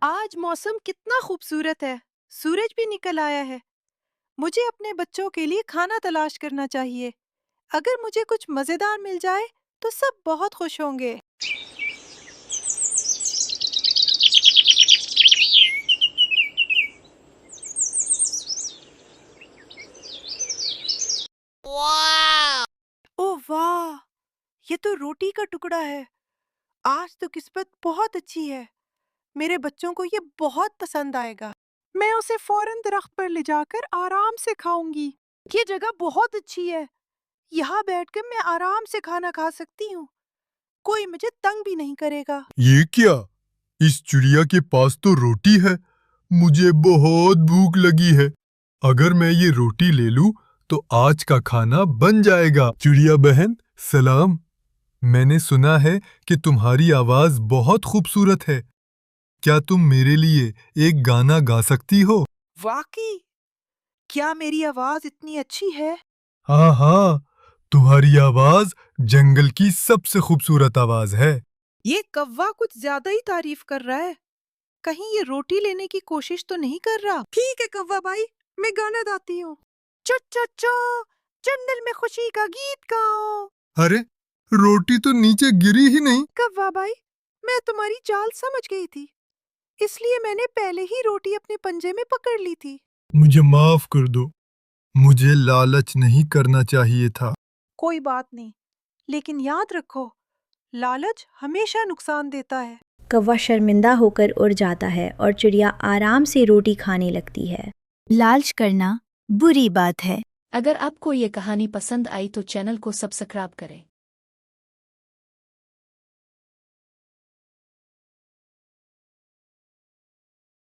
आज मौसम कितना खूबसूरत है। सूरज भी निकल आया है। मुझे अपने बच्चों के लिए खाना तलाश करना चाहिए। अगर मुझे कुछ मजेदार मिल जाए तो सब बहुत खुश होंगे। ओह वाह, ये तो रोटी का टुकड़ा है। आज तो किस्मत बहुत अच्छी है। मेरे बच्चों को ये बहुत पसंद आएगा। मैं उसे फौरन दरख्त पर ले जाकर आराम से खाऊंगी। ये जगह बहुत अच्छी है। यहाँ बैठकर मैं आराम से खाना खा सकती हूँ। कोई मुझे तंग भी नहीं करेगा। ये क्या? इस चिड़िया के पास तो रोटी है। मुझे बहुत भूख लगी है। अगर मैं ये रोटी ले लूं तो आज का खाना बन जाएगा। चिड़िया बहन, सलाम। मैंने सुना है कि तुम्हारी आवाज बहुत खूबसूरत है। क्या तुम मेरे लिए एक गाना गा सकती हो? वाकई, क्या मेरी आवाज इतनी अच्छी है? हाँ हाँ, तुम्हारी आवाज जंगल की सबसे खूबसूरत आवाज है। ये कौवा कुछ ज्यादा ही तारीफ कर रहा है। कहीं ये रोटी लेने की कोशिश तो नहीं कर रहा? ठीक है कौवा भाई, मैं गाना गाती हूँ। चो चो चो, जंगल में खुशी का गीत गाओ। अरे, रोटी तो नीचे गिरी ही नहीं। कौवा भाई, मैं तुम्हारी चाल समझ गई थी, इसलिए मैंने पहले ही रोटी अपने पंजे में पकड़ ली थी। मुझे माफ कर दो। मुझे लालच नहीं करना चाहिए था। कोई बात नहीं, लेकिन याद रखो, लालच हमेशा नुकसान देता है। कौवा शर्मिंदा होकर उड़ जाता है और चिड़िया आराम से रोटी खाने लगती है। लालच करना बुरी बात है। अगर आपको ये कहानी पसंद आई तो चैनल को सब्सक्राइब करें।